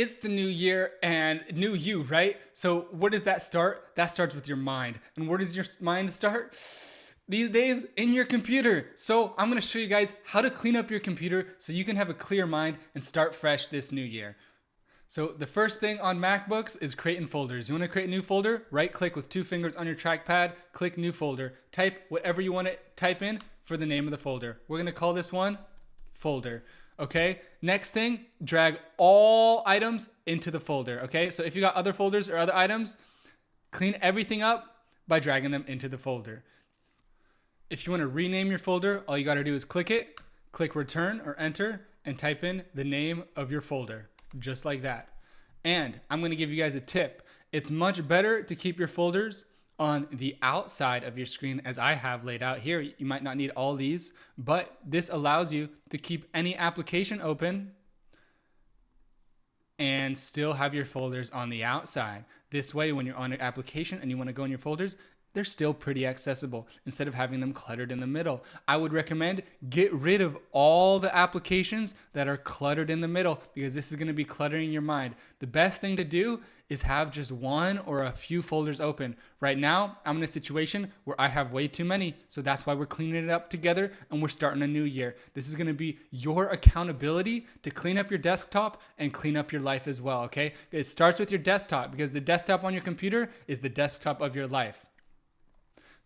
It's the new year and new you, right? So where does that start? That starts with your mind. And where does your mind start? These days in your computer. So I'm going to show you guys how to clean up your computer so you can have a clear mind and start fresh this new year. So the first thing on MacBooks is creating folders. You want to create a new folder? Right click with 2 fingers on your trackpad, click new folder. Type whatever you want to type in for the name of the folder. We're going to call this one folder. Okay, next thing, drag all items into the folder. Okay, so if you got other folders or other items, clean everything up by dragging them into the folder. If you want to rename your folder, all you got to do is click it, click return or enter, and type in the name of your folder, just like that. And I'm going to give you guys a tip. It's much better to keep your folders on the outside of your screen as I have laid out here. You might not need all these, but this allows you to keep any application open and still have your folders on the outside. This way, when you're on an application and you want to go in your folders, they're still pretty accessible instead of having them cluttered in the middle. I would recommend get rid of all the applications that are cluttered in the middle because this is going to be cluttering your mind. The best thing to do is have just one or a few folders open. Right now, I'm in a situation where I have way too many, so that's why we're cleaning it up together and we're starting a new year. This is going to be your accountability to clean up your desktop and clean up your life as well, okay? It starts with your desktop because the desktop on your computer is the desktop of your life.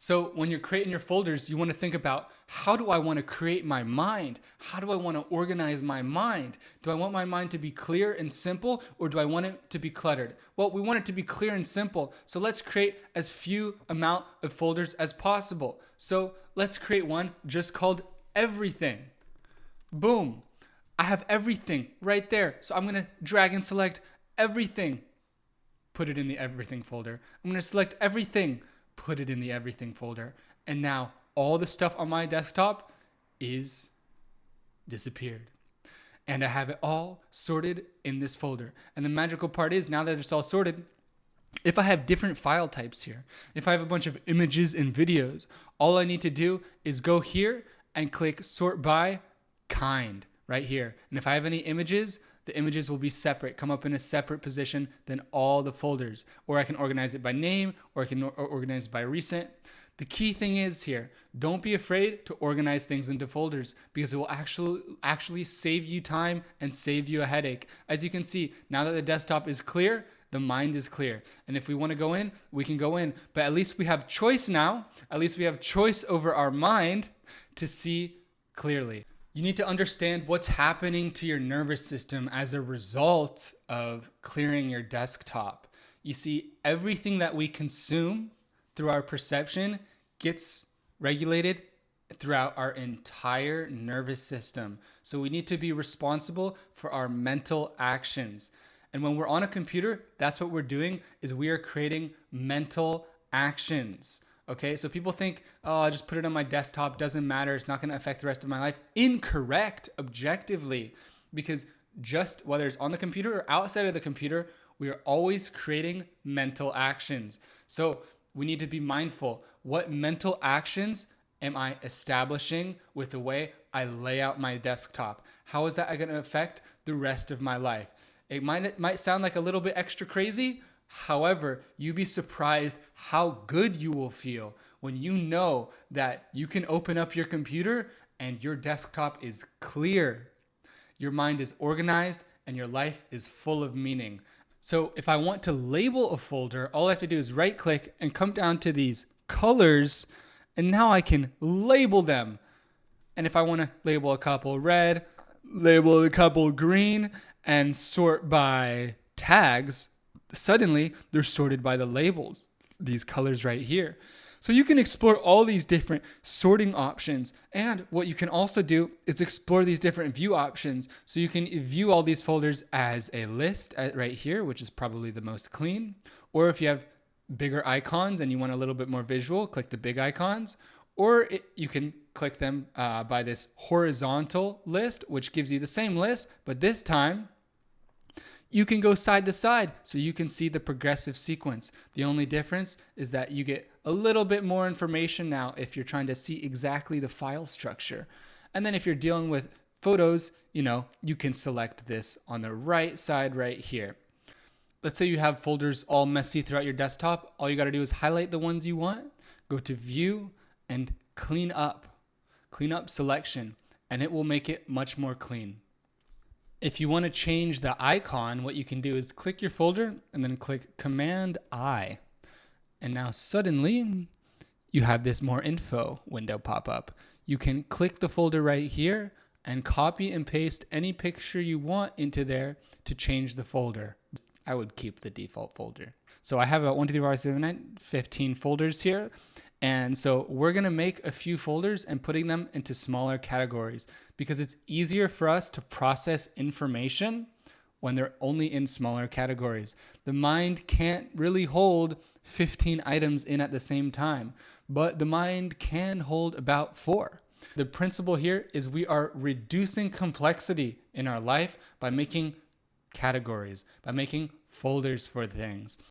So when you're creating your folders, you want to think about, how do I want to create my mind? How do I want to organize my mind? Do I want my mind to be clear and simple, or do I want it to be cluttered? Well, we want it to be clear and simple. So let's create as few amount of folders as possible. So let's create one just called everything. Boom. I have everything right there. So I'm going to drag and select everything. Put it in the everything folder. I'm going to select everything. Put it in the everything folder. And now all the stuff on my desktop is disappeared. And I have it all sorted in this folder. And the magical part is, now that it's all sorted, if I have different file types here, if I have a bunch of images and videos, all I need to do is go here and click sort by kind right here. And if I have any images, the images will be separate, come up in a separate position than all the folders. Or I can organize it by name, or I can organize it by recent. The key thing is here, don't be afraid to organize things into folders because it will actually save you time and save you a headache. As you can see, now that the desktop is clear, the mind is clear. And if we want to go in, we can go in. But at least we have choice now. At least we have choice over our mind to see clearly. You need to understand what's happening to your nervous system as a result of clearing your desktop. You see, everything that we consume through our perception gets regulated throughout our entire nervous system. So we need to be responsible for our mental actions. And when we're on a computer, that's what we're doing, is we are creating mental actions. Okay, so people think, oh, I'll just put it on my desktop, doesn't matter, it's not going to affect the rest of my life. Incorrect, objectively, because just whether it's on the computer or outside of the computer, we are always creating mental actions. So we need to be mindful. What mental actions am I establishing with the way I lay out my desktop? How is that going to affect the rest of my life? It might sound like a little bit extra crazy. However, you'd be surprised how good you will feel when you know that you can open up your computer and your desktop is clear. Your mind is organized and your life is full of meaning. So if I want to label a folder, all I have to do is right click and come down to these colors, and now I can label them. And if I want to label a couple red, label a couple green, and sort by tags, suddenly they're sorted by the labels, these colors right here. So you can explore all these different sorting options. And what you can also do is explore these different view options. So you can view all these folders as a list right here, which is probably the most clean. Or if you have bigger icons and you want a little bit more visual, click the big icons. Or you can click them by this horizontal list, which gives you the same list, but this time you can go side to side so you can see the progressive sequence. The only difference is that you get a little bit more information now if you're trying to see exactly the file structure. And then if you're dealing with photos, you can select this on the right side right here. Let's say you have folders all messy throughout your desktop. All you got to do is highlight the ones you want, go to view, and clean up selection, and it will make it much more clean. If you want to change the icon, what you can do is click your folder and then click Command I. And now suddenly you have this more info window pop up. You can click the folder right here and copy and paste any picture you want into there to change the folder. I would keep the default folder. So I have about 1, 2, 3, 4, 5, 6, 7, 8, 15 folders here. And so we're going to make a few folders and putting them into smaller categories because it's easier for us to process information when they're only in smaller categories. The mind can't really hold 15 items in at the same time, but the mind can hold about 4. The principle here is we are reducing complexity in our life by making categories, by making folders for things.